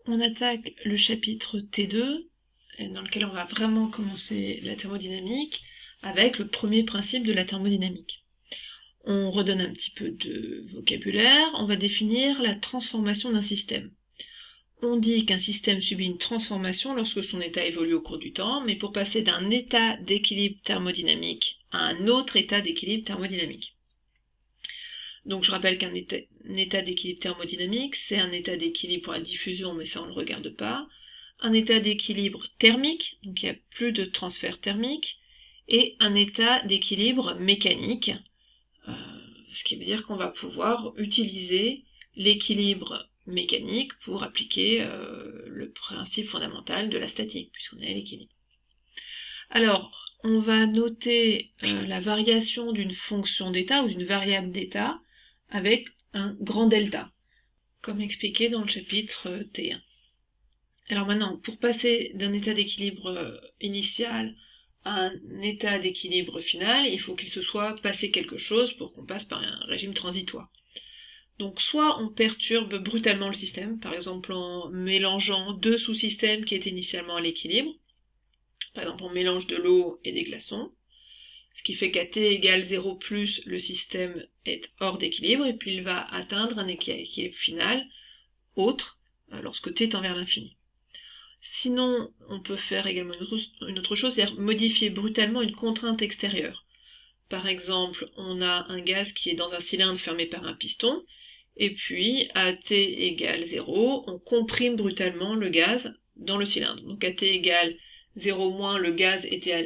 On attaque le chapitre T2, dans lequel on va vraiment commencer la thermodynamique, avec le premier principe de la thermodynamique. On redonne un petit peu de vocabulaire, on va définir la transformation d'un système. On dit qu'un système subit une transformation lorsque son état évolue au cours du temps, mais pour passer d'un état d'équilibre thermodynamique à un autre état d'équilibre thermodynamique. Donc je rappelle qu'un état d'équilibre thermodynamique, c'est un état d'équilibre pour la diffusion, mais ça on ne le regarde pas. Un état d'équilibre thermique, donc il n'y a plus de transfert thermique, et un état d'équilibre mécanique, ce qui veut dire qu'on va pouvoir utiliser l'équilibre mécanique pour appliquer le principe fondamental de la statique, puisqu'on est à l'équilibre. Alors, on va noter la variation d'une fonction d'état ou d'une variable d'état avec un grand delta, comme expliqué dans le chapitre T1. Alors maintenant, pour passer d'un état d'équilibre initial à un état d'équilibre final, il faut qu'il se soit passé quelque chose pour qu'on passe par un régime transitoire. Donc soit on perturbe brutalement le système, par exemple en mélangeant deux sous-systèmes qui étaient initialement à l'équilibre, par exemple on mélange de l'eau et des glaçons, ce qui fait qu'à t égale 0+, le système est hors d'équilibre, et puis il va atteindre un équilibre final autre lorsque t tend vers l'infini. Sinon, on peut faire également une autre chose, c'est-à-dire modifier brutalement une contrainte extérieure. Par exemple, on a un gaz qui est dans un cylindre fermé par un piston, et puis à t égale 0, on comprime brutalement le gaz dans le cylindre. Donc à t égale 0-, le gaz était à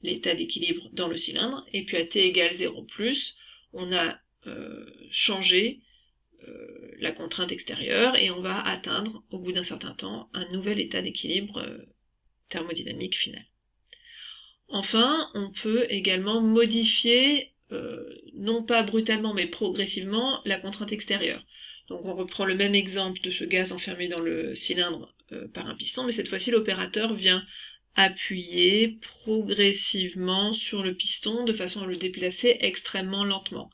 l'état d'équilibre dans le cylindre, et puis à t égale 0+, on a changé la contrainte extérieure, et on va atteindre, au bout d'un certain temps, un nouvel état d'équilibre thermodynamique final. Enfin, on peut également modifier, non pas brutalement, mais progressivement, la contrainte extérieure. Donc on reprend le même exemple de ce gaz enfermé dans le cylindre par un piston, mais cette fois-ci l'opérateur vient appuyer progressivement sur le piston de façon à le déplacer extrêmement lentement.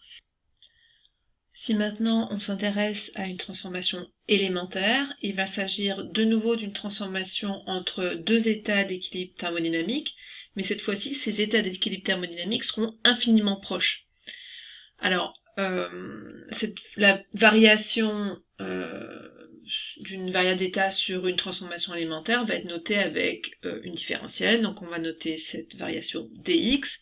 Si maintenant on s'intéresse à une transformation élémentaire, il va s'agir de nouveau d'une transformation entre deux états d'équilibre thermodynamique, mais cette fois-ci ces états d'équilibre thermodynamique seront infiniment proches. Alors, la variation d'une variable d'état sur une transformation élémentaire va être notée avec une différentielle, donc on va noter cette variation dx,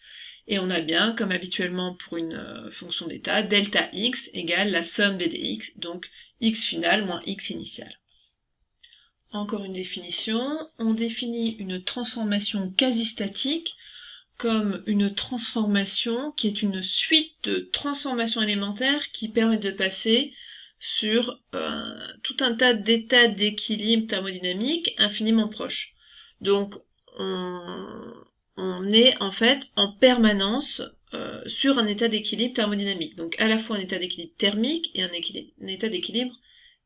et on a bien, comme habituellement pour une fonction d'état, delta x égale la somme des dx, donc x final moins x initial. Encore une définition, on définit une transformation quasi-statique comme une transformation qui est une suite de transformations élémentaires qui permettent de passer sur tout un tas d'états d'équilibre thermodynamique infiniment proches. Donc on est en fait en permanence sur un état d'équilibre thermodynamique, donc à la fois un état d'équilibre thermique et un état d'équilibre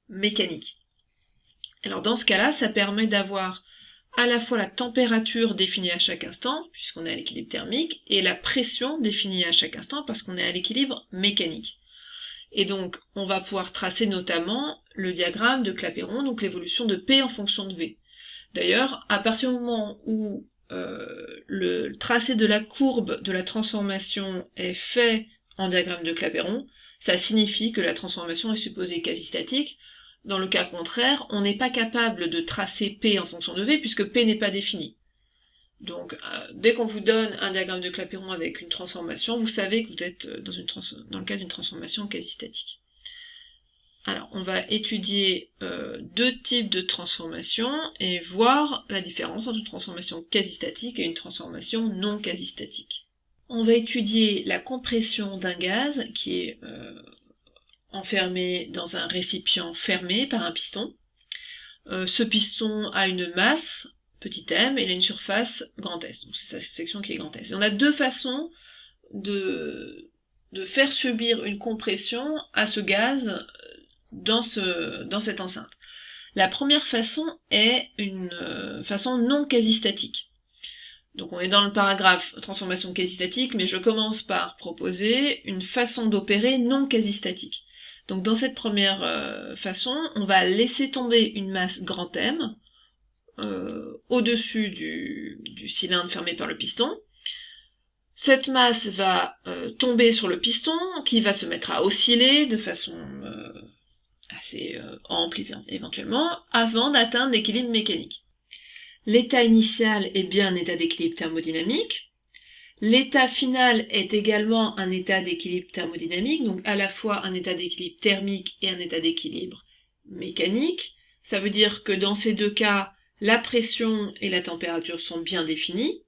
mécanique. Alors dans ce cas-là, ça permet d'avoir à la fois la température définie à chaque instant, puisqu'on est à l'équilibre thermique, et la pression définie à chaque instant, parce qu'on est à l'équilibre mécanique. Et donc, on va pouvoir tracer notamment le diagramme de Clapeyron, donc l'évolution de P en fonction de V. D'ailleurs, à partir du moment où le tracé de la courbe de la transformation est fait en diagramme de Clapeyron, ça signifie que la transformation est supposée quasi-statique. Dans le cas contraire, on n'est pas capable de tracer P en fonction de V puisque P n'est pas défini. Donc, dès qu'on vous donne un diagramme de Clapeyron avec une transformation, vous savez que vous êtes dans le cas d'une transformation quasi-statique. Alors, on va étudier deux types de transformations et voir la différence entre une transformation quasi-statique et une transformation non quasi-statique. On va étudier la compression d'un gaz qui est enfermé dans un récipient fermé par un piston. Ce piston a une masse, petit m, et il a une surface, grand S. Donc c'est sa section qui est grand S. Et on a deux façons de faire subir une compression à ce gaz dans cette enceinte. La première façon est une façon non quasi-statique. Donc on est dans le paragraphe transformation quasi-statique, mais je commence par proposer une façon d'opérer non quasi-statique. Donc dans cette première façon, on va laisser tomber une masse grand M au-dessus du cylindre fermé par le piston. Cette masse va tomber sur le piston, qui va se mettre à osciller de façon assez ample éventuellement, avant d'atteindre l'équilibre mécanique. L'état initial est bien un état d'équilibre thermodynamique. L'état final est également un état d'équilibre thermodynamique, donc à la fois un état d'équilibre thermique et un état d'équilibre mécanique. Ça veut dire que dans ces deux cas, la pression et la température sont bien définies.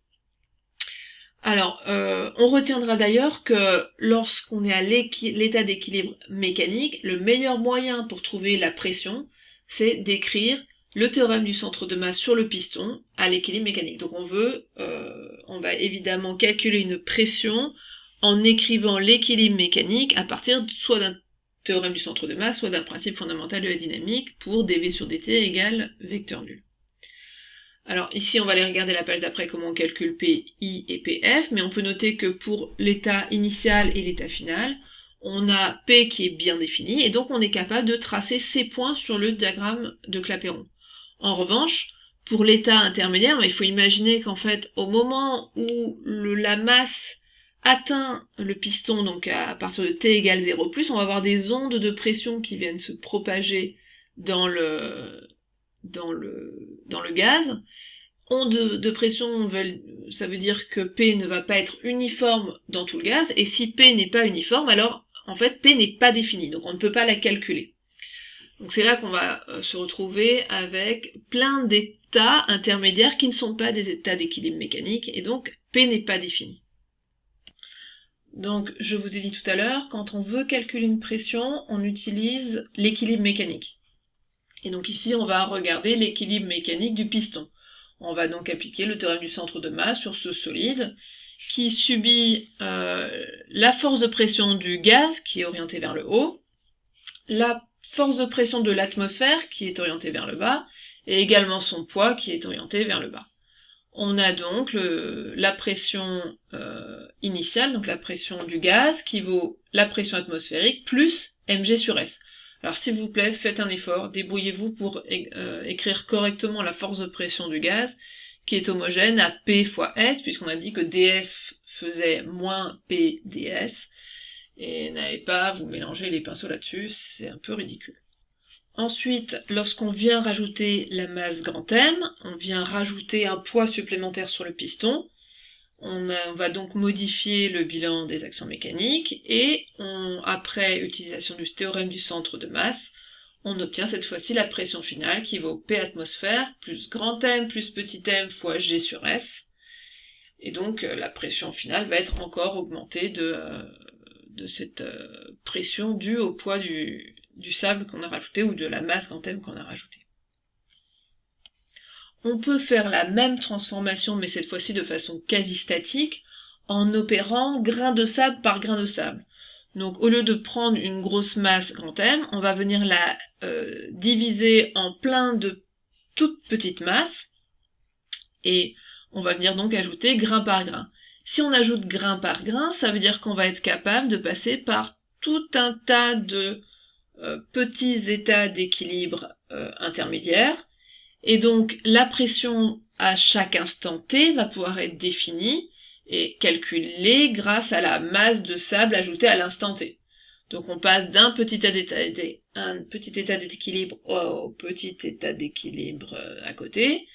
Alors, on retiendra d'ailleurs que lorsqu'on est à l'état d'équilibre mécanique, le meilleur moyen pour trouver la pression, c'est d'écrire le théorème du centre de masse sur le piston à l'équilibre mécanique. Donc on va évidemment calculer une pression en écrivant l'équilibre mécanique à partir soit d'un théorème du centre de masse, soit d'un principe fondamental de la dynamique pour dv sur dt égale vecteur nul. Alors ici, on va aller regarder la page d'après comment on calcule P, I et PF, mais on peut noter que pour l'état initial et l'état final, on a P qui est bien défini, et donc on est capable de tracer ces points sur le diagramme de Clapeyron. En revanche, pour l'état intermédiaire, il faut imaginer qu'en fait, au moment où la masse atteint le piston, donc à partir de T égale 0+, on va avoir des ondes de pression qui viennent se propager dans le gaz. Onde de pression, ça veut dire que P ne va pas être uniforme dans tout le gaz, et si P n'est pas uniforme, alors en fait P n'est pas définie, donc on ne peut pas la calculer. Donc c'est là qu'on va se retrouver avec plein d'états intermédiaires qui ne sont pas des états d'équilibre mécanique, et donc P n'est pas défini. Donc je vous ai dit tout à l'heure, quand on veut calculer une pression, on utilise l'équilibre mécanique. Et donc ici, on va regarder l'équilibre mécanique du piston. On va donc appliquer le théorème du centre de masse sur ce solide qui subit la force de pression du gaz qui est orientée vers le haut, la force de pression de l'atmosphère qui est orientée vers le bas, et également son poids qui est orienté vers le bas. On a donc la pression initiale, donc la pression du gaz, qui vaut la pression atmosphérique plus mg sur s. Alors s'il vous plaît, faites un effort, débrouillez-vous pour écrire correctement la force de pression du gaz, qui est homogène à P fois S, puisqu'on a dit que ds faisait moins P ds, et n'allez pas vous mélanger les pinceaux là-dessus, c'est un peu ridicule. Ensuite, lorsqu'on vient rajouter la masse grand M, on vient rajouter un poids supplémentaire sur le piston. On va donc modifier le bilan des actions mécaniques et après utilisation du théorème du centre de masse, on obtient cette fois-ci la pression finale qui vaut P atmosphère plus grand M plus petit m fois G sur S. Et donc la pression finale va être encore augmentée de cette pression due au poids du sable qu'on a rajouté ou de la masse grand M qu'on a rajouté. On peut faire la même transformation, mais cette fois-ci de façon quasi statique, en opérant grain de sable par grain de sable. Donc au lieu de prendre une grosse masse grand M, on va venir la diviser en plein de toutes petites masses, et on va venir donc ajouter grain par grain. Si on ajoute grain par grain, ça veut dire qu'on va être capable de passer par tout un tas de petits états d'équilibre intermédiaires, et donc la pression à chaque instant t va pouvoir être définie et calculée grâce à la masse de sable ajoutée à l'instant t. Donc on passe d'un petit état d'équilibre au petit état d'équilibre à côté,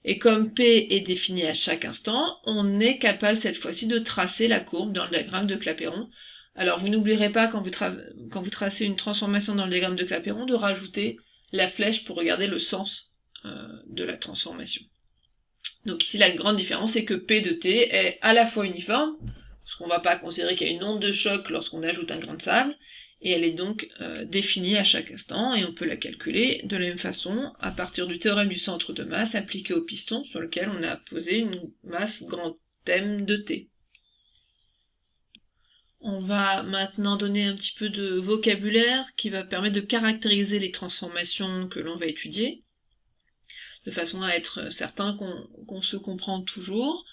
et comme P est défini à chaque instant, on est capable cette fois-ci de tracer la courbe dans le diagramme de Clapeyron. Alors vous n'oublierez pas quand vous tracez une transformation dans le diagramme de Clapeyron de rajouter la flèche pour regarder le sens de la transformation. Donc ici la grande différence c'est que P de T est à la fois uniforme, parce qu'on ne va pas considérer qu'il y a une onde de choc lorsqu'on ajoute un grain de sable, et elle est donc définie à chaque instant, et on peut la calculer de la même façon à partir du théorème du centre de masse appliqué au piston sur lequel on a posé une masse grand M de T. On va maintenant donner un petit peu de vocabulaire qui va permettre de caractériser les transformations que l'on va étudier, de façon à être certain qu'on se comprend toujours.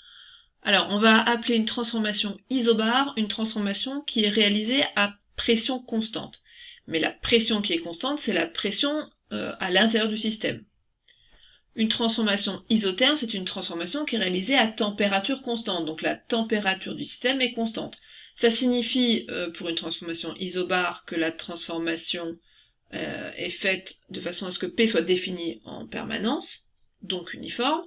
Alors, on va appeler une transformation isobare une transformation qui est réalisée à pression constante. Mais la pression qui est constante, c'est la pression à l'intérieur du système. Une transformation isotherme, c'est une transformation qui est réalisée à température constante, donc la température du système est constante. Ça signifie, pour une transformation isobare, que la transformation est faite de façon à ce que P soit défini en permanence, donc uniforme,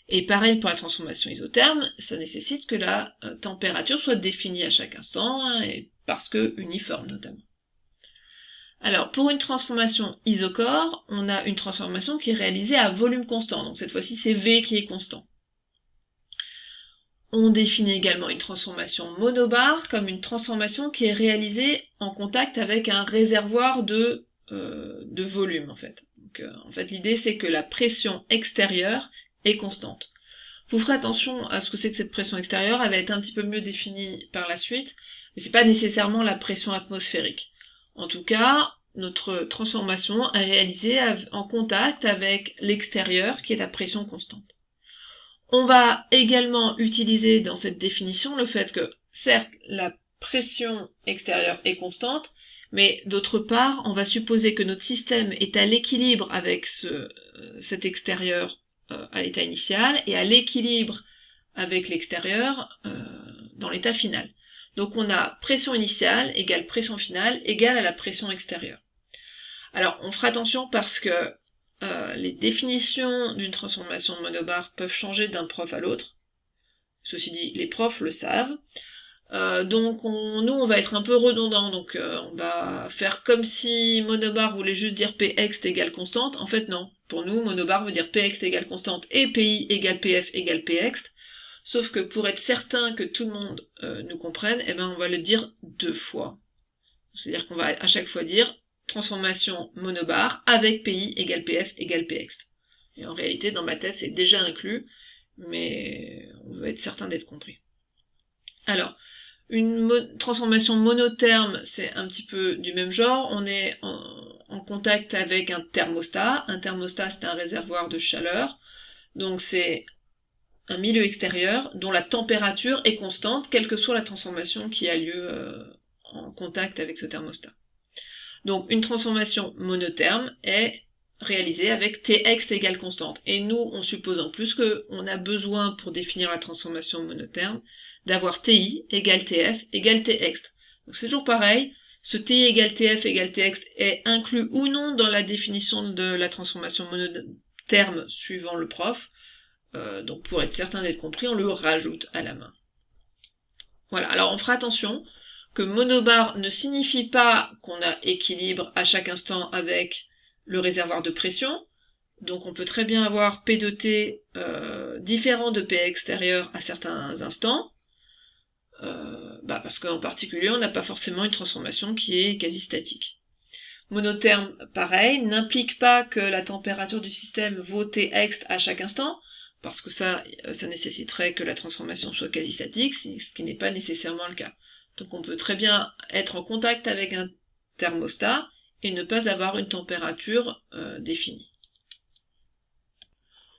et pareil pour la transformation isotherme, ça nécessite que la température soit définie à chaque instant, hein, et parce que uniforme notamment. Alors, pour une transformation isochore, on a une transformation qui est réalisée à volume constant, donc cette fois-ci c'est V qui est constant. On définit également une transformation monobare comme une transformation qui est réalisée en contact avec un réservoir de volume, en fait. Donc, en fait, l'idée c'est que la pression extérieure est constante. Vous ferez attention à ce que c'est que cette pression extérieure, elle va être un petit peu mieux définie par la suite, mais c'est pas nécessairement la pression atmosphérique. En tout cas, notre transformation est réalisée en contact avec l'extérieur, qui est à pression constante. On va également utiliser dans cette définition le fait que, certes, la pression extérieure est constante, mais d'autre part, on va supposer que notre système est à l'équilibre avec cet extérieur à l'état initial et à l'équilibre avec l'extérieur dans l'état final. Donc on a pression initiale égale pression finale égale à la pression extérieure. Alors on fera attention parce que les définitions d'une transformation monobare peuvent changer d'un prof à l'autre. Ceci dit, les profs le savent. Donc nous on va être un peu redondant, donc on va faire comme si monobar voulait juste dire Px égale constante. En fait non, pour nous monobar veut dire Px égale constante et Pi égale Pf égale Px, sauf que pour être certain que tout le monde nous comprenne, eh ben on va le dire 2 fois. C'est-à-dire qu'on va à chaque fois dire transformation monobar avec Pi égale Pf égale Px. Et en réalité dans ma tête c'est déjà inclus, mais on veut être certain d'être compris. Alors, une transformation monotherme, c'est un petit peu du même genre. On est en contact avec un thermostat. Un thermostat, c'est un réservoir de chaleur. Donc c'est un milieu extérieur dont la température est constante, quelle que soit la transformation qui a lieu en contact avec ce thermostat. Donc une transformation monotherme est réalisée avec Tx égale constante. Et nous, on suppose en plus qu'on a besoin, pour définir la transformation monotherme, d'avoir Ti égale Tf égale Tx. Donc c'est toujours pareil, ce Ti égale Tf égale Tx est inclus ou non dans la définition de la transformation monotherme suivant le prof. Donc pour être certain d'être compris, on le rajoute à la main. Voilà, alors on fera attention que monobar ne signifie pas qu'on a équilibre à chaque instant avec le réservoir de pression. Donc on peut très bien avoir P de T différent de P extérieur à certains instants. Parce qu'en particulier, on n'a pas forcément une transformation qui est quasi statique. Monotherme, pareil, n'implique pas que la température du système vaut Tx à chaque instant, parce que ça nécessiterait que la transformation soit quasi statique, ce qui n'est pas nécessairement le cas. Donc on peut très bien être en contact avec un thermostat et ne pas avoir une température définie.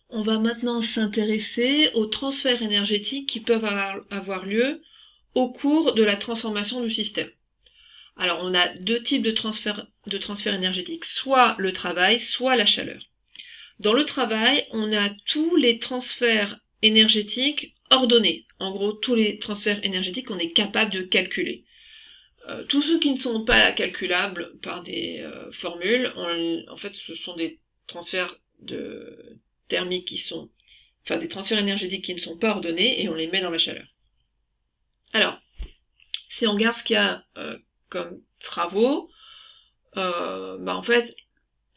On va maintenant s'intéresser aux transferts énergétiques qui peuvent avoir lieu au cours de la transformation du système. Alors on a 2 types de transferts énergétiques, soit le travail, soit la chaleur. Dans le travail, on a tous les transferts énergétiques ordonnés. En gros, tous les transferts énergétiques qu'on est capable de calculer. Tous ceux qui ne sont pas calculables par des formules, en fait ce sont des transferts thermiques des transferts énergétiques qui ne sont pas ordonnés et on les met dans la chaleur. Alors, si on regarde ce qu'il y a comme travaux, en fait,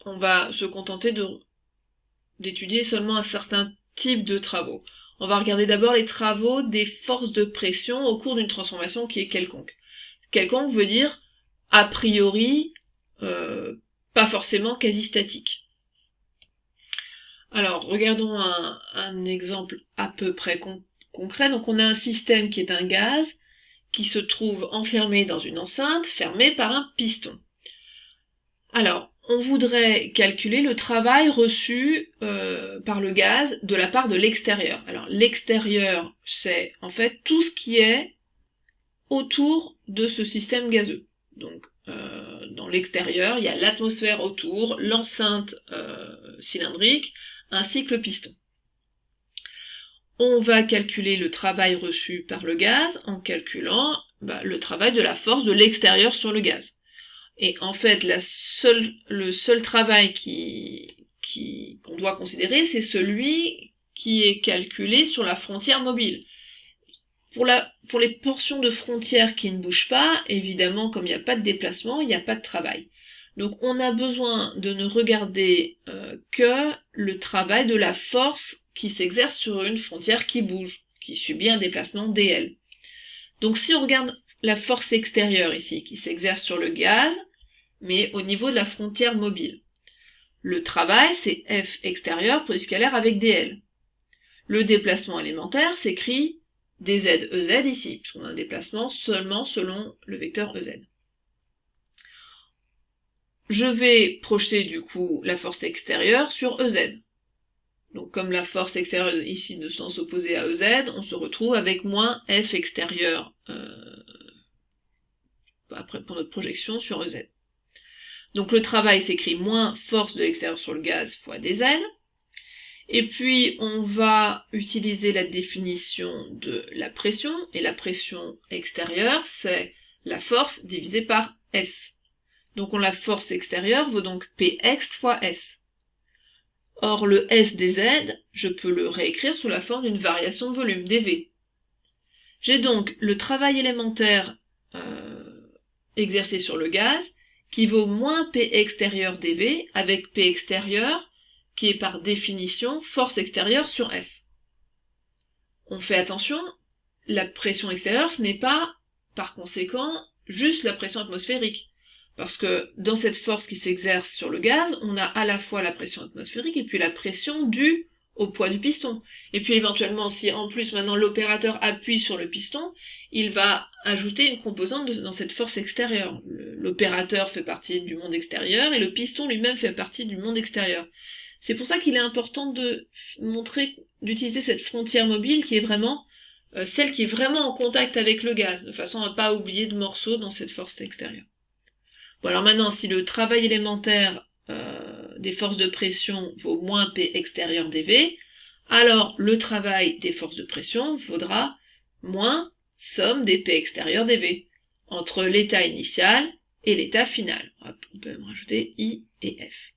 on va se contenter d'étudier seulement un certain type de travaux. On va regarder d'abord les travaux des forces de pression au cours d'une transformation qui est quelconque. Quelconque veut dire, a priori, pas forcément quasi statique. Alors, regardons un exemple à peu près concret. Donc, on a un système qui est un gaz, qui se trouve enfermé dans une enceinte, fermée par un piston. Alors, on voudrait calculer le travail reçu par le gaz de la part de l'extérieur. Alors, l'extérieur, c'est en fait tout ce qui est autour de ce système gazeux. Donc, dans l'extérieur, il y a l'atmosphère autour, l'enceinte cylindrique, ainsi que le piston. On va calculer le travail reçu par le gaz en calculant le travail de la force de l'extérieur sur le gaz. Et en fait, le seul travail qu'on doit considérer, c'est celui qui est calculé sur la frontière mobile. Pour les portions de frontière qui ne bougent pas, évidemment, comme il n'y a pas de déplacement, il n'y a pas de travail. Donc on a besoin de ne regarder que le travail de la force qui s'exerce sur une frontière qui bouge, qui subit un déplacement dl. Donc si on regarde la force extérieure ici, qui s'exerce sur le gaz, mais au niveau de la frontière mobile. Le travail, c'est F extérieur produit scalaire avec dl. Le déplacement élémentaire s'écrit dz ez ici, puisqu'on a un déplacement seulement selon le vecteur ez. Je vais projeter du coup la force extérieure sur ez. Donc comme la force extérieure ici de sens opposé à ez, on se retrouve avec moins F extérieur après pour notre projection sur ez. Donc le travail s'écrit moins force de l'extérieur sur le gaz fois dz. Et puis on va utiliser la définition de la pression, et la pression extérieure, c'est la force divisée par S. Donc la force extérieure vaut donc Px fois S. Or le S dz, je peux le réécrire sous la forme d'une variation de volume, dV. J'ai donc le travail élémentaire exercé sur le gaz, qui vaut moins P extérieur dV, avec P extérieur, qui est par définition force extérieure sur S. On fait attention, la pression extérieure, ce n'est pas, par conséquent, juste la pression atmosphérique. Parce que dans cette force qui s'exerce sur le gaz, on a à la fois la pression atmosphérique et puis la pression due au poids du piston. Et puis éventuellement, si en plus maintenant l'opérateur appuie sur le piston, il va ajouter une composante dans cette force extérieure. L'opérateur fait partie du monde extérieur et le piston lui-même fait partie du monde extérieur. C'est pour ça qu'il est important de montrer, d'utiliser cette frontière mobile qui est vraiment celle qui est vraiment en contact avec le gaz, de façon à ne pas oublier de morceaux dans cette force extérieure. Bon alors maintenant, si le travail élémentaire des forces de pression vaut moins P extérieur dV, alors le travail des forces de pression vaudra moins somme des P extérieur dV, entre l'état initial et l'état final. On peut même rajouter I et F.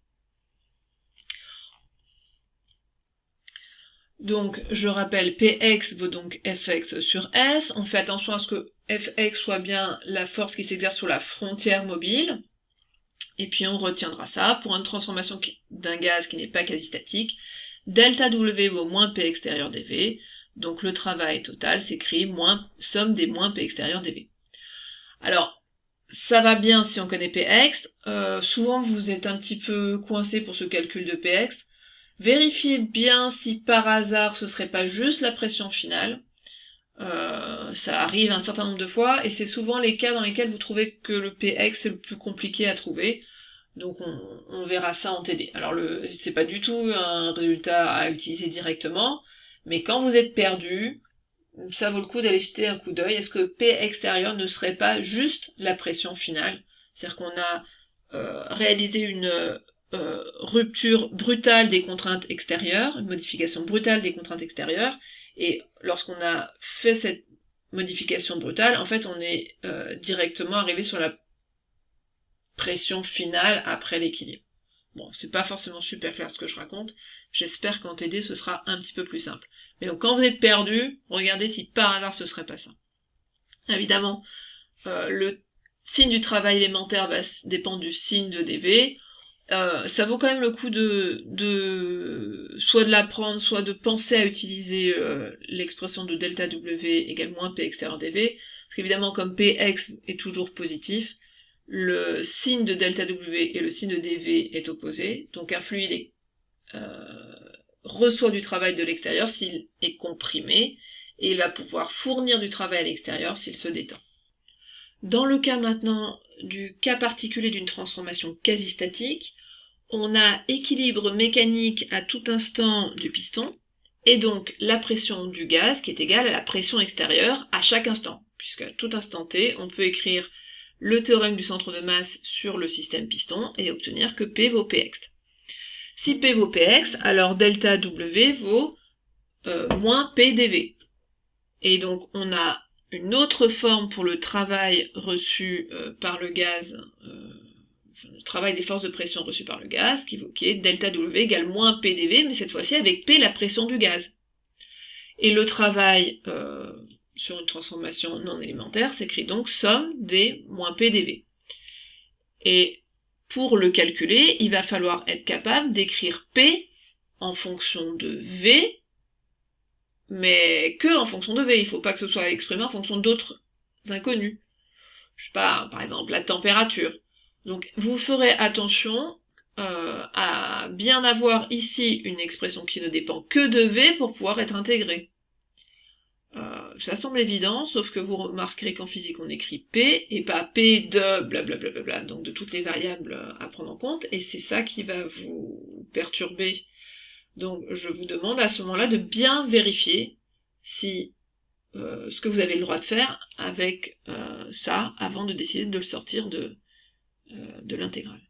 Donc, je rappelle, Px vaut donc Fx sur S. On fait attention à ce que Fx soit bien la force qui s'exerce sur la frontière mobile. Et puis on retiendra ça. Pour une transformation d'un gaz qui n'est pas quasi-statique, delta W vaut moins P extérieur dV. Donc le travail total s'écrit moins somme des moins P extérieur dV. Alors, ça va bien si on connaît Px. Souvent, vous êtes un petit peu coincé pour ce calcul de Px. Vérifiez bien si par hasard ce serait pas juste la pression finale. Ça arrive un certain nombre de fois et c'est souvent les cas dans lesquels vous trouvez que le Px est le plus compliqué à trouver. Donc on verra ça en TD. Alors c'est pas du tout un résultat à utiliser directement, mais quand vous êtes perdu, ça vaut le coup d'aller jeter un coup d'œil. Est-ce que P extérieur ne serait pas juste la pression finale? C'est-à-dire qu'on a réalisé une rupture brutale des contraintes extérieures, une modification brutale des contraintes extérieures, et lorsqu'on a fait cette modification brutale, en fait on est directement arrivé sur la pression finale après l'équilibre. Bon, c'est pas forcément super clair ce que je raconte, j'espère qu'en TD ce sera un petit peu plus simple. Mais donc quand vous êtes perdu, regardez si par hasard ce serait pas ça. Évidemment, le signe du travail élémentaire va dépendre du signe de dV. Ça vaut quand même le coup soit de l'apprendre, soit de penser à utiliser l'expression de delta W égale moins P extérieur dV, parce qu'évidemment comme Px est toujours positif, le signe de delta W et le signe de dV est opposé, donc un fluide reçoit du travail de l'extérieur s'il est comprimé, et il va pouvoir fournir du travail à l'extérieur s'il se détend. Dans le cas maintenant du cas particulier d'une transformation quasi-statique, on a équilibre mécanique à tout instant du piston, et donc la pression du gaz qui est égale à la pression extérieure à chaque instant, puisqu'à tout instant t, on peut écrire le théorème du centre de masse sur le système piston et obtenir que P vaut Px. Si P vaut Px, alors delta W vaut moins P dV. Et donc on a une autre forme pour le travail reçu par le gaz, le travail des forces de pression reçues par le gaz, qui est delta W égale moins P dV, mais cette fois-ci avec P la pression du gaz. Et le travail sur une transformation non élémentaire s'écrit donc somme des moins P dV. Et pour le calculer, il va falloir être capable d'écrire P en fonction de V, mais que en fonction de V. Il ne faut pas que ce soit exprimé en fonction d'autres inconnus. Je sais pas, par exemple, la température. Donc vous ferez attention à bien avoir ici une expression qui ne dépend que de V pour pouvoir être intégrée. Ça semble évident, sauf que vous remarquerez qu'en physique on écrit P, et pas P de blablabla, donc de toutes les variables à prendre en compte, et c'est ça qui va vous perturber. Donc je vous demande à ce moment-là de bien vérifier si ce que vous avez le droit de faire avec ça, avant de décider de le sortir de l'intégrale.